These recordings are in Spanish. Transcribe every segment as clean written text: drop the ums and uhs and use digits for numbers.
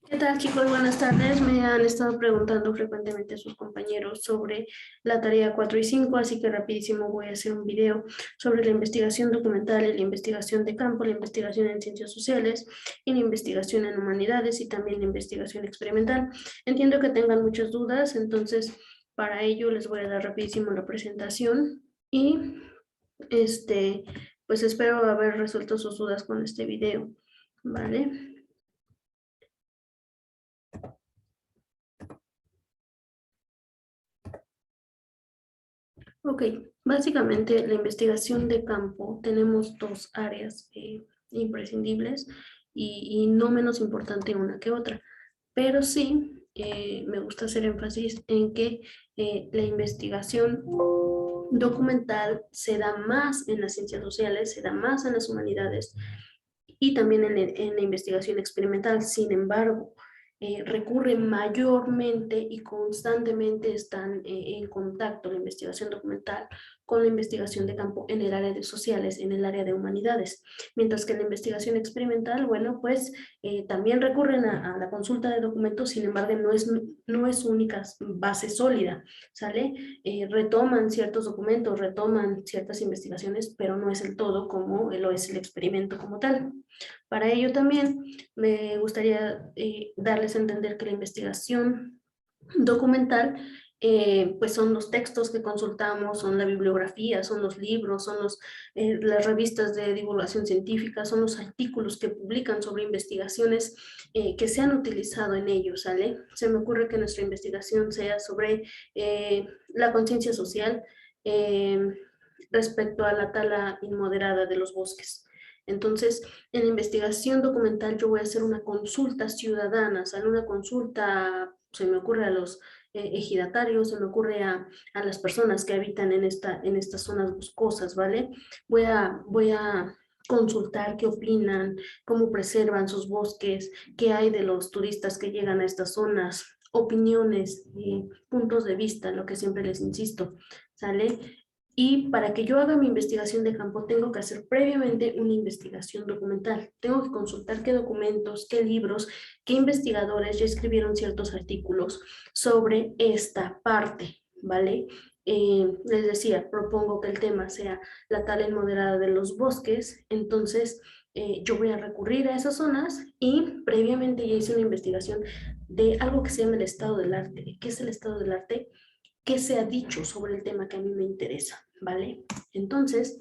¿Qué tal, chicos? Buenas tardes. Me han estado preguntando frecuentemente sus compañeros sobre la tarea 4 y 5, así que rapidísimo voy a hacer un video sobre la investigación documental y la investigación de campo, la investigación en ciencias sociales y la investigación en humanidades y también la investigación experimental. Entiendo que tengan muchas dudas, entonces para ello les voy a dar rapidísimo la presentación y pues espero haber resuelto sus dudas con este video, ¿vale? Ok, básicamente la investigación de campo tenemos dos áreas imprescindibles y no menos importante una que otra, pero sí me gusta hacer énfasis en que la investigación documental se da más en las ciencias sociales, se da más en las humanidades y también en la investigación experimental. Sin embargo, recurren mayormente y constantemente están en contacto la investigación documental con la investigación de campo en el área de sociales, en el área de humanidades. Mientras que la investigación experimental, bueno, pues también recurren a la consulta de documentos, sin embargo, no es única base sólida, ¿sale? Retoman ciertos documentos, retoman ciertas investigaciones, pero no es el todo como lo es el experimento como tal. Para ello también me gustaría darles a entender que la investigación documental pues son los textos que consultamos, son la bibliografía, son los libros, son las revistas de divulgación científica, son los artículos que publican sobre investigaciones que se han utilizado en ellos, ¿sale? Se me ocurre que nuestra investigación sea sobre la conciencia social eh, respecto a la tala inmoderada de los bosques. Entonces, en la investigación documental yo voy a hacer una consulta ciudadana, ¿sale? Una consulta, se me ocurre a los ejidatarios, se me ocurre a las personas que habitan en estas zonas boscosas, ¿vale? Voy a consultar qué opinan, cómo preservan sus bosques, qué hay de los turistas que llegan a estas zonas, opiniones, puntos de vista, lo que siempre les insisto, ¿sale? Y para que yo haga mi investigación de campo, tengo que hacer previamente una investigación documental. Tengo que consultar qué documentos, qué libros, qué investigadores ya escribieron ciertos artículos sobre esta parte, ¿vale? Les decía, propongo que el tema sea la tala inmoderada de los bosques, entonces yo voy a recurrir a esas zonas y previamente ya hice una investigación de algo que se llama el estado del arte. ¿Qué es el estado del arte? ¿Qué se ha dicho sobre el tema que a mí me interesa? ¿Vale? Entonces,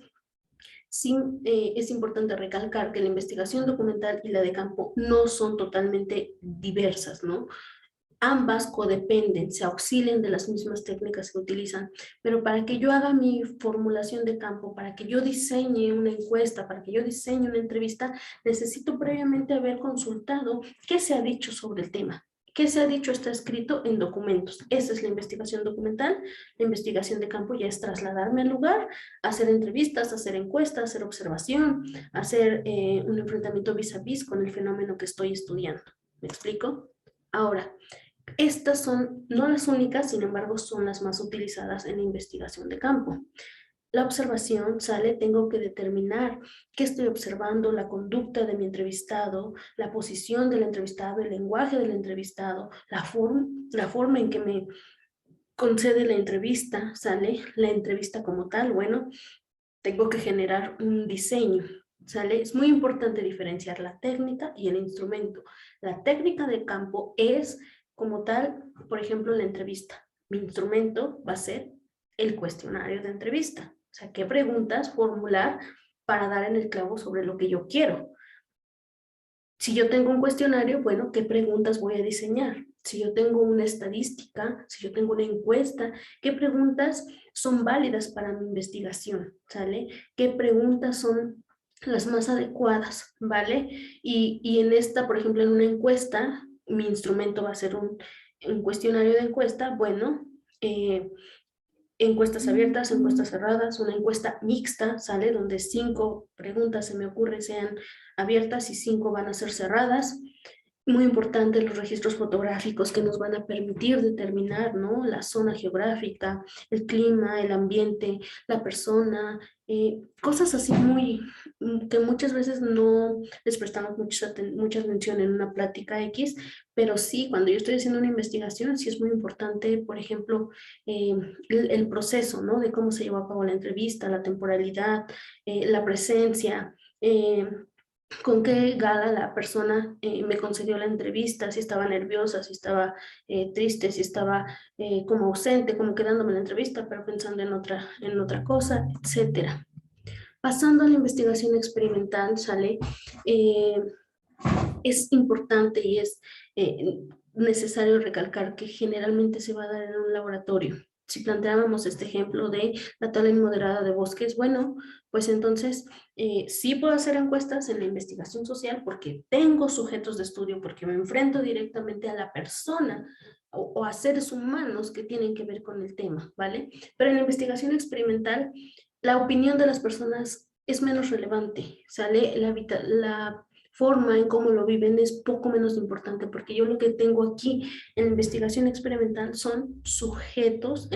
sí, es importante recalcar que la investigación documental y la de campo no son totalmente diversas, ¿no? Ambas codependen, se auxilian de las mismas técnicas que utilizan, pero para que yo haga mi formulación de campo, para que yo diseñe una encuesta, para que yo diseñe una entrevista, necesito previamente haber consultado qué se ha dicho sobre el tema. ¿Qué se ha dicho? Está escrito en documentos. Esa es la investigación documental. La investigación de campo ya es trasladarme al lugar, hacer entrevistas, hacer encuestas, hacer observación, hacer un enfrentamiento vis a vis con el fenómeno que estoy estudiando. ¿Me explico? Ahora, estas son no las únicas, sin embargo, son las más utilizadas en la investigación de campo. La observación sale, tengo que determinar qué estoy observando, la conducta de mi entrevistado, la posición del entrevistado, el lenguaje del entrevistado, la forma en que me concede la entrevista, sale la entrevista como tal, bueno, tengo que generar un diseño, ¿sale? Es muy importante diferenciar la técnica y el instrumento. La técnica de campo es como tal, por ejemplo, la entrevista. Mi instrumento va a ser el cuestionario de entrevista. O sea, qué preguntas formular para dar en el clavo sobre lo que yo quiero. Si yo tengo un cuestionario, bueno, ¿qué preguntas voy a diseñar? Si yo tengo una estadística, si yo tengo una encuesta, ¿qué preguntas son válidas para mi investigación? ¿Sale? ¿Qué preguntas son las más adecuadas? ¿Vale? Y en esta, por ejemplo, en una encuesta, mi instrumento va a ser un cuestionario de encuesta. Bueno, encuestas abiertas, encuestas cerradas, una encuesta mixta, ¿sale? Donde 5 preguntas, se me ocurre, sean abiertas y 5 van a ser cerradas. Muy importante los registros fotográficos que nos van a permitir determinar, ¿no? La zona geográfica, el clima, el ambiente, la persona, cosas así que muchas veces no les prestamos mucha atención en una plática X, pero sí, cuando yo estoy haciendo una investigación, sí es muy importante, por ejemplo, el proceso, ¿no? De cómo se llevó a cabo la entrevista, la temporalidad, la presencia, con qué gala la persona me concedió la entrevista, si estaba nerviosa, si estaba triste, si estaba como ausente, como quedándome en la entrevista, pero pensando en otra cosa, etcétera. Pasando a la investigación experimental, sale, eh, es importante y es necesario recalcar que generalmente se va a dar en un laboratorio. Si planteábamos este ejemplo de la tala inmoderada de bosques, bueno, pues entonces sí puedo hacer encuestas en la investigación social porque tengo sujetos de estudio, porque me enfrento directamente a la persona o a seres humanos que tienen que ver con el tema, ¿vale? Pero en la investigación experimental, la opinión de las personas es menos relevante, ¿sale? La forma en cómo lo viven es poco menos importante, porque yo lo que tengo aquí en la investigación experimental son sujetos,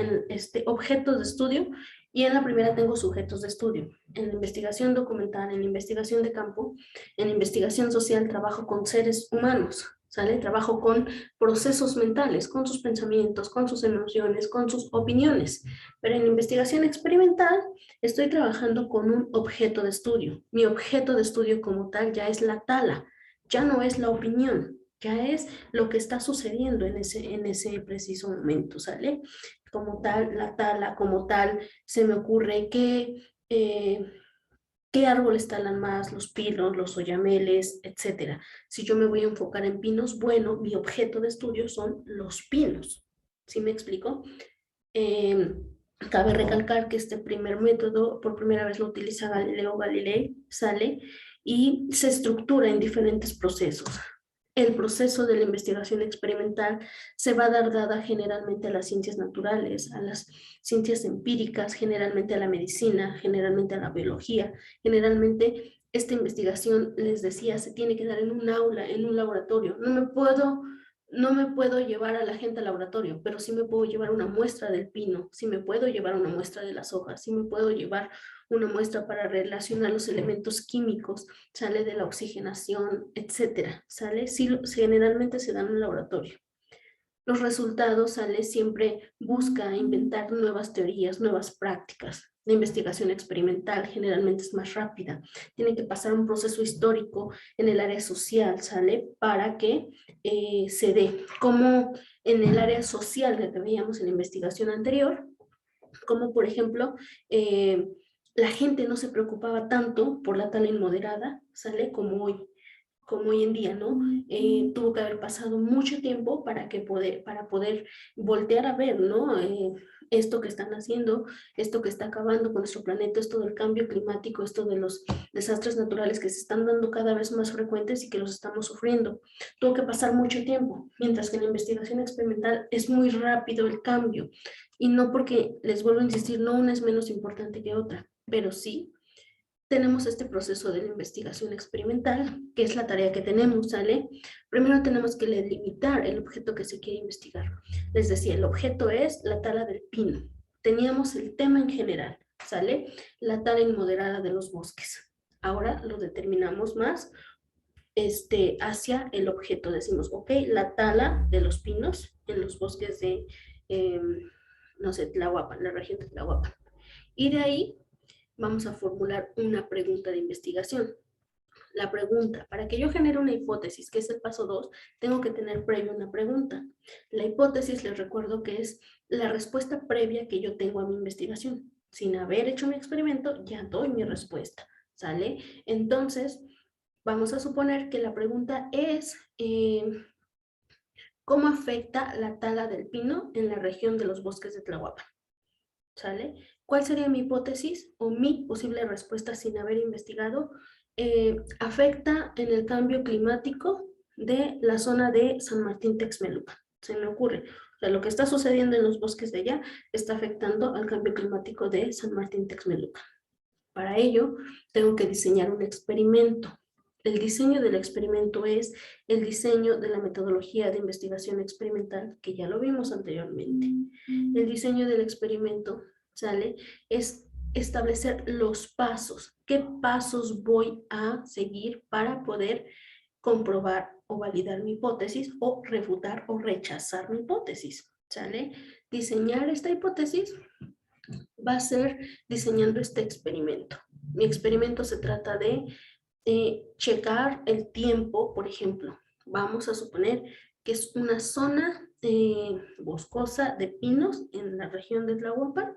objetos de estudio, y en la primera tengo sujetos de estudio. En la investigación documental, en la investigación de campo, en la investigación social trabajo con seres humanos, ¿sale? Trabajo con procesos mentales, con sus pensamientos, con sus emociones, con sus opiniones. Pero en la investigación experimental estoy trabajando con un objeto de estudio. Mi objeto de estudio como tal ya es la tala, ya no es la opinión, ya es lo que está sucediendo en ese preciso momento, ¿sale? Como tal, la tala, como tal, se me ocurre que qué árboles talan más, los pinos, los oyameles, etcétera. Si yo me voy a enfocar en pinos, bueno, mi objeto de estudio son los pinos. ¿Sí me explico? Eh, Cabe recalcar que este primer método por primera vez lo utiliza Galileo Galilei, sale y se estructura en diferentes procesos. El proceso de la investigación experimental se va a dar dada generalmente a las ciencias naturales, a las ciencias empíricas, generalmente a la medicina, generalmente a la biología. Generalmente esta investigación, les decía, se tiene que dar en un aula, en un laboratorio. No me puedo llevar a la gente al laboratorio, pero sí me puedo llevar una muestra del pino, sí me puedo llevar una muestra de las hojas, sí me puedo llevar una muestra para relacionar los elementos químicos, sale de la oxigenación, etcétera, sale, sí, generalmente se dan en un laboratorio. Los resultados, sale, siempre busca inventar nuevas teorías, nuevas prácticas. La investigación experimental generalmente es más rápida. Tiene que pasar un proceso histórico en el área social, ¿sale? Para que se dé. Como en el área social que veíamos en la investigación anterior, como por ejemplo, la gente no se preocupaba tanto por la tala inmoderada, ¿sale? Como hoy en día, ¿no? Tuvo que haber pasado mucho tiempo para poder voltear a ver, ¿no? Esto que están haciendo, esto que está acabando con nuestro planeta, esto del cambio climático, esto de los desastres naturales que se están dando cada vez más frecuentes y que los estamos sufriendo. Tuvo que pasar mucho tiempo, mientras que en la investigación experimental es muy rápido el cambio. Y no porque, les vuelvo a insistir, no una es menos importante que otra, pero sí tenemos este proceso de la investigación experimental, que es la tarea que tenemos, ¿sale? Primero tenemos que delimitar el objeto que se quiere investigar. Les decía, el objeto es la tala del pino. Teníamos el tema en general, ¿sale? La tala inmoderada de los bosques. Ahora lo determinamos más hacia el objeto. Decimos, ok, la tala de los pinos en los bosques de, eh, no sé, Tlahuapan, la región de Tlahuapan. Y de ahí vamos a formular una pregunta de investigación. La pregunta, para que yo genere una hipótesis, que es el paso 2, tengo que tener previo una pregunta. La hipótesis, les recuerdo que es la respuesta previa que yo tengo a mi investigación. Sin haber hecho mi experimento, ya doy mi respuesta, ¿sale? Entonces, vamos a suponer que la pregunta es, ¿cómo afecta la tala del pino en la región de los bosques de Tlahuapan? ¿Sale? ¿Cuál sería mi hipótesis o mi posible respuesta sin haber investigado? Afecta en el cambio climático de la zona de San Martín Texmelucan. Se me ocurre. O sea, lo que está sucediendo en los bosques de allá está afectando al cambio climático de San Martín Texmelucan. Para ello, tengo que diseñar un experimento. El diseño del experimento es el diseño de la metodología de investigación experimental, que ya lo vimos anteriormente. El diseño del experimento, ¿sale? Es establecer los pasos. ¿Qué pasos voy a seguir para poder comprobar o validar mi hipótesis o refutar o rechazar mi hipótesis? ¿Sale? Diseñar esta hipótesis va a ser diseñando este experimento. Mi experimento se trata de checar el tiempo, por ejemplo. Vamos a suponer que es una zona boscosa de pinos en la región de Tlahuapan.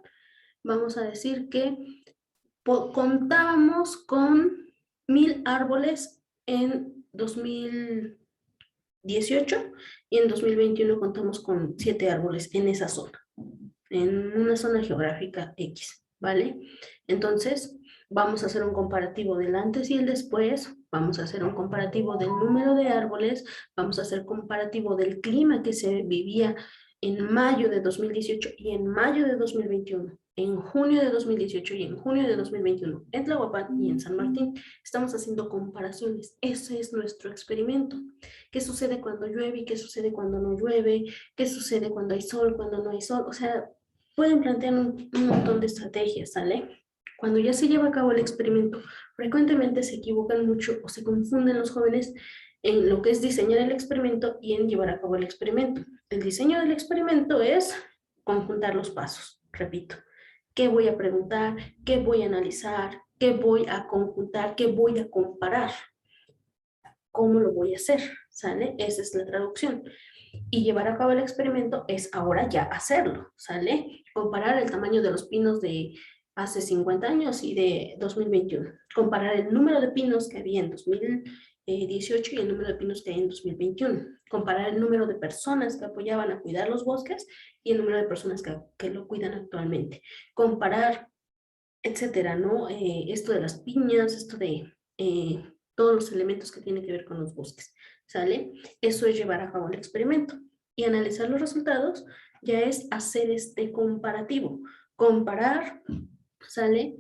Vamos a decir que contábamos con 1000 árboles en 2018 y en 2021 contamos con 7 árboles en esa zona, en una zona geográfica X, ¿vale? Entonces, vamos a hacer un comparativo del antes y el después, vamos a hacer un comparativo del número de árboles, vamos a hacer comparativo del clima que se vivía en mayo de 2018 y en mayo de 2021, en junio de 2018 y en junio de 2021, en Tlahuapan y en San Martín. Estamos haciendo comparaciones. Ese es nuestro experimento. ¿Qué sucede cuando llueve y qué sucede cuando no llueve? ¿Qué sucede cuando hay sol, cuando no hay sol? O sea, pueden plantear un montón de estrategias, ¿sale? Cuando ya se lleva a cabo el experimento, frecuentemente se equivocan mucho o se confunden los jóvenes en lo que es diseñar el experimento y en llevar a cabo el experimento. El diseño del experimento es conjuntar los pasos, repito. ¿Qué voy a preguntar? ¿Qué voy a analizar? ¿Qué voy a conjuntar? ¿Qué voy a comparar? ¿Cómo lo voy a hacer? ¿Sale? Esa es la traducción. Y llevar a cabo el experimento es ahora ya hacerlo, ¿sale? Comparar el tamaño de los pinos de hace 50 años y de 2021. Comparar el número de pinos que había en 2018 y el número de pinos que hay en 2021. Comparar el número de personas que apoyaban a cuidar los bosques y el número de personas que lo cuidan actualmente. Comparar, etcétera, ¿no? Esto de las piñas, esto de todos los elementos que tienen que ver con los bosques, ¿sale? Eso es llevar a cabo el experimento. Y analizar los resultados ya es hacer este comparativo. Comparar, ¿sale?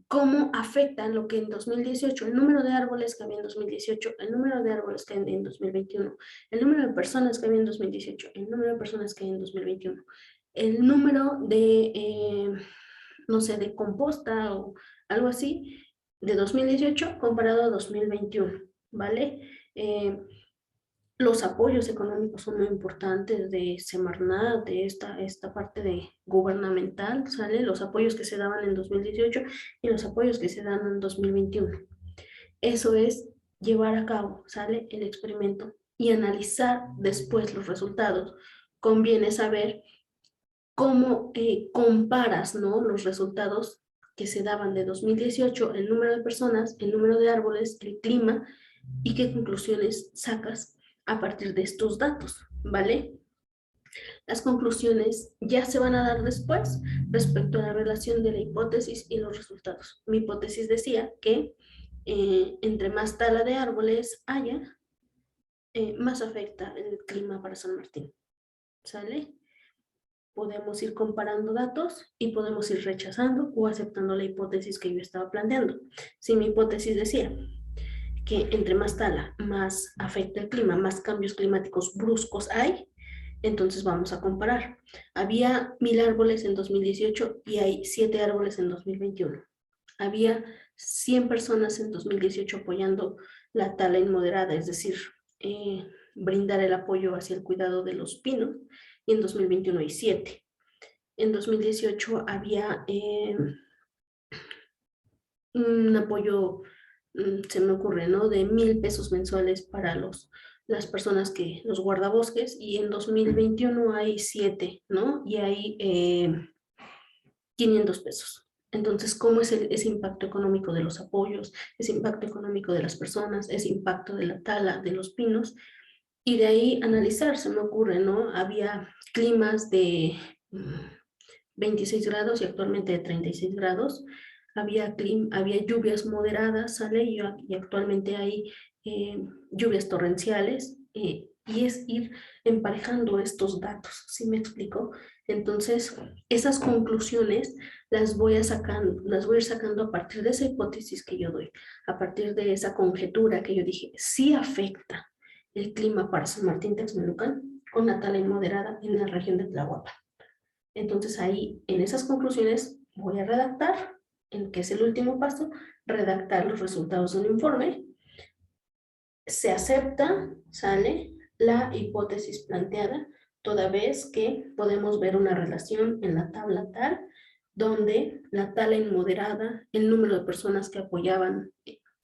Cómo afectan lo que en 2018, el número de árboles que había en 2018, el número de árboles que hay en 2021, el número de personas que había en 2018, el número de personas que hay en 2021, el número de, no sé, de composta o algo así, de 2018 comparado a 2021, ¿vale? Los apoyos económicos son muy importantes de Semarnat, de esta parte de gubernamental, ¿sale? Los apoyos que se daban en 2018 y los apoyos que se dan en 2021. Eso es llevar a cabo, ¿sale? El experimento y analizar después los resultados. Conviene saber cómo comparas, ¿no? Los resultados que se daban de 2018, el número de personas, el número de árboles, el clima, y qué conclusiones sacas a partir de estos datos, ¿vale? Las conclusiones ya se van a dar después respecto a la relación de la hipótesis y los resultados. Mi hipótesis decía que entre más tala de árboles haya, más afecta el clima para San Martín, ¿sale? Podemos ir comparando datos y podemos ir rechazando o aceptando la hipótesis que yo estaba planteando. Si mi hipótesis decía que entre más tala, más afecta el clima, más cambios climáticos bruscos hay, entonces vamos a comparar. Había 1000 árboles en 2018 y hay 7 árboles en 2021. Había 100 personas en 2018 apoyando la tala inmoderada, es decir, brindar el apoyo hacia el cuidado de los pinos, y en 2021 hay 7. En 2018 había un apoyo, se me ocurre, ¿no? De 1000 pesos mensuales para las personas que, los guardabosques, y en 2021 hay 7, ¿no? Y hay 500 pesos. Entonces, ¿cómo es ese impacto económico de los apoyos, ese impacto económico de las personas, ese impacto de la tala de los pinos? Y de ahí analizar, se me ocurre, ¿no? Había climas de 26 grados y actualmente de 36 grados. Había lluvias moderadas, ¿sale? Y actualmente hay lluvias torrenciales. y es ir emparejando estos datos, ¿sí me explico? Entonces, esas conclusiones las voy a ir sacando a partir de esa hipótesis que yo doy, a partir de esa conjetura que yo dije, sí afecta el clima para San Martín Texmelucan con la tala inmoderada en la región de Tlahuapan. Entonces ahí, en esas conclusiones, voy a redactar, en que es el último paso, redactar los resultados de un informe. Se acepta, sale la hipótesis planteada, toda vez que podemos ver una relación en la tabla tal, donde la tala inmoderada, el número de personas que apoyaban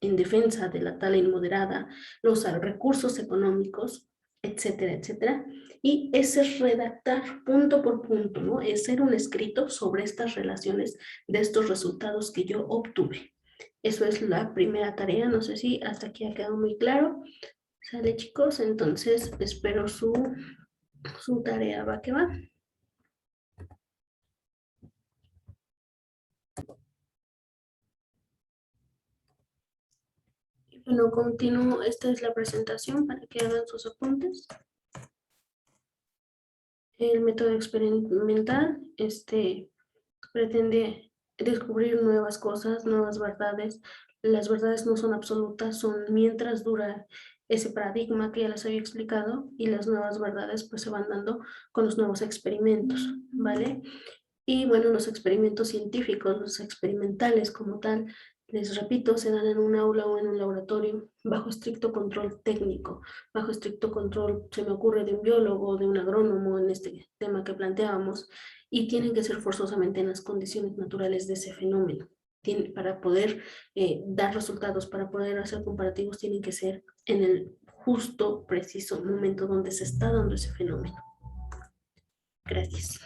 en defensa de la tala inmoderada, los recursos económicos, etcétera, etcétera. Y ese es redactar punto por punto, ¿no? Es hacer un escrito sobre estas relaciones de estos resultados que yo obtuve. Eso es la primera tarea, no sé si hasta aquí ha quedado muy claro. Sale, chicos, entonces espero su tarea, va que va. Bueno, continúo, esta es la presentación para que hagan sus apuntes. El método experimental pretende descubrir nuevas cosas, nuevas verdades. Las verdades no son absolutas, son mientras dura ese paradigma que ya les había explicado, y las nuevas verdades pues se van dando con los nuevos experimentos, ¿vale? Y bueno, los experimentos científicos, los experimentales como tal, les repito, se dan en un aula o en un laboratorio bajo estricto control técnico, bajo estricto control, se me ocurre, de un biólogo, de un agrónomo en este tema que planteábamos, y tienen que ser forzosamente en las condiciones naturales de ese fenómeno. Para poder dar resultados, para poder hacer comparativos, tienen que ser en el justo, preciso momento donde se está dando ese fenómeno. Gracias.